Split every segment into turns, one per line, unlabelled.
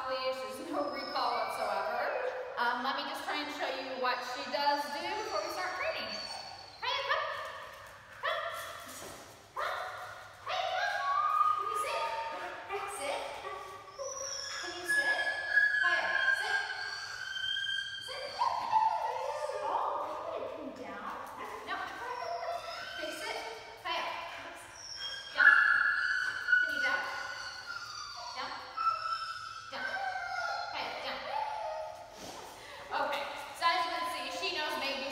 off leash. There's no recall whatsoever. Let me just try and show you what she does do before we start training. Kaia, come. Come. Come. Hey, come. Can you sit? Sit. Can you sit? Kaia, sit. Sit. Oh, good. Come down. No. Okay, sit. Kaia. Down. Can you down? Down. Down. Kaia, down. Okay, so as you can see, she knows maybe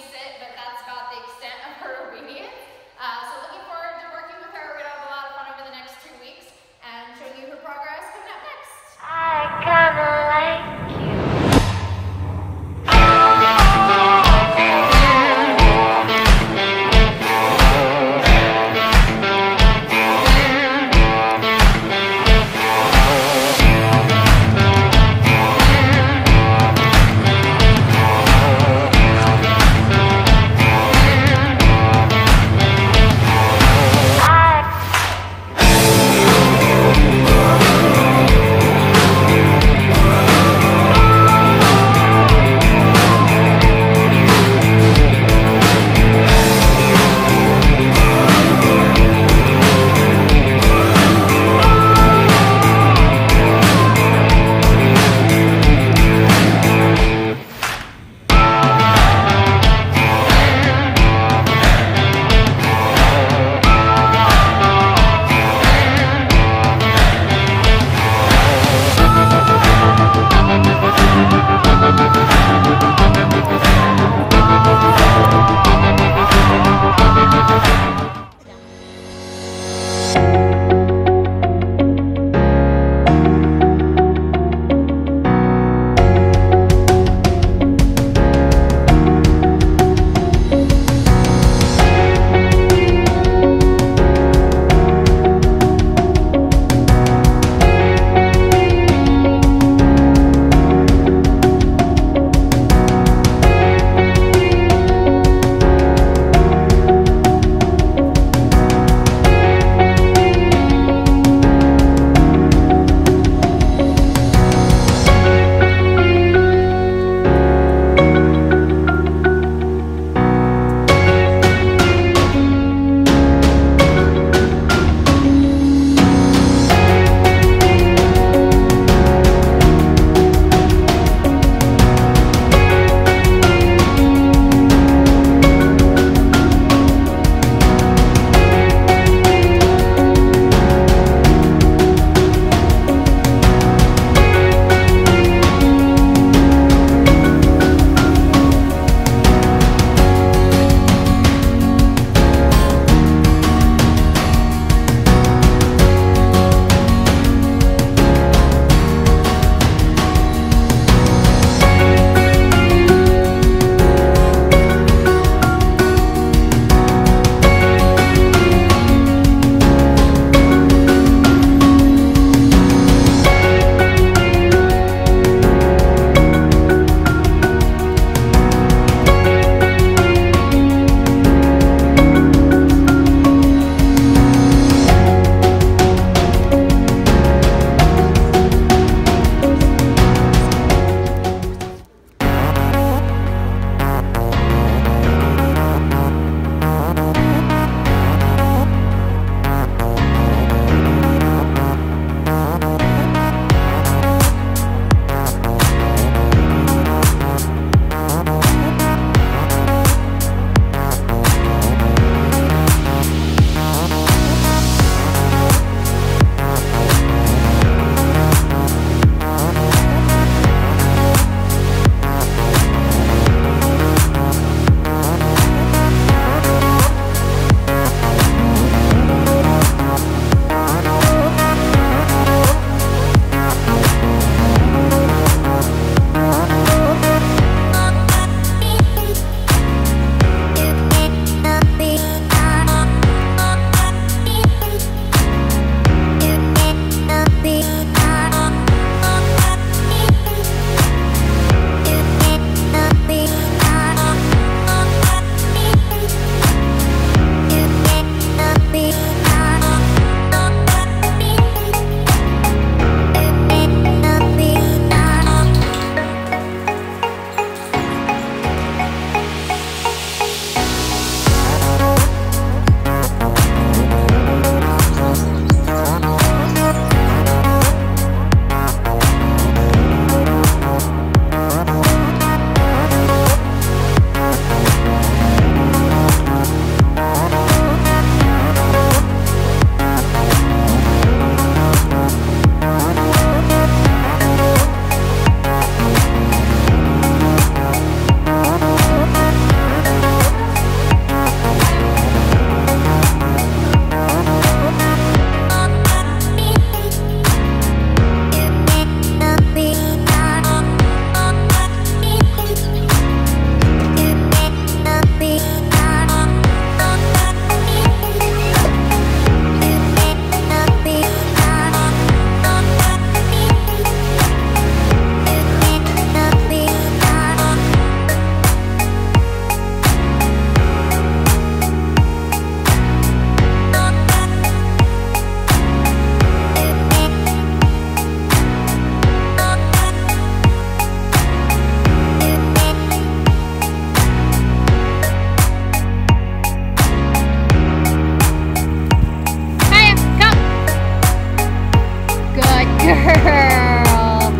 girl.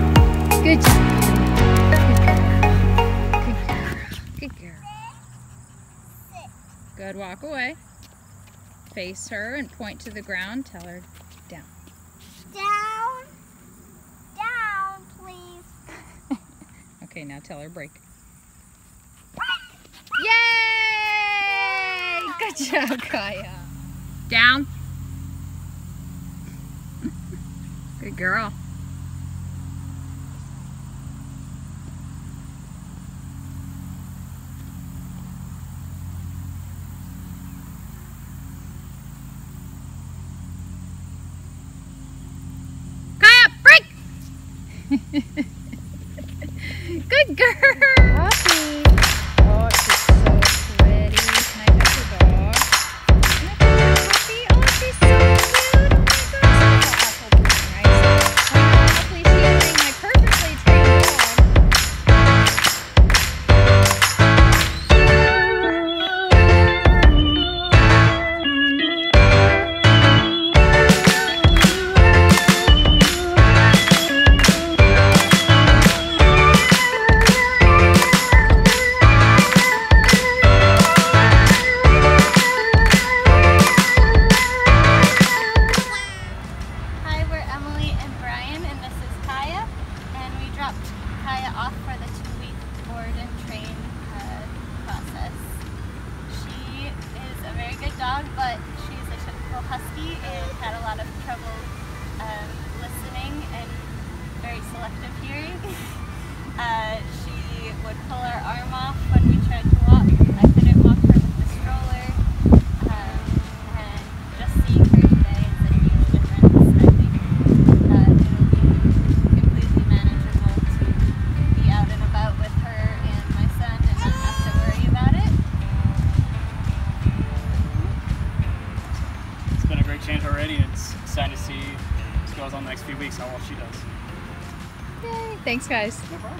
Good job. Good girl. Good girl. Good, walk away. Face her and point to the ground. Tell her down.
Down. Down, please.
Okay, now tell her break. Yay! Good job, Kaia. Down. Good girl. Good girl! Puppy! Oh, she's so pretty. Can I touch your dog? Can I touch your puppy? Oh, she's so cute! Oh my gosh! Nice. Hopefully she's being my perfectly trained dog.
Kaia off for the 2-week board and train process. She is a very good dog, but she's a typical Husky and had a lot of trouble listening and very selective hearing. She would pull her arm off when we tried to walk. I couldn't walk her with the stroller, and just seeing her today is a huge difference. I think it'll be completely manageable to be out and about with her and my son and not have to worry about it.
It's been a great change already, and it's exciting to see what goes on the next few weeks, how well she does.
Yay! Thanks, guys.
No problem.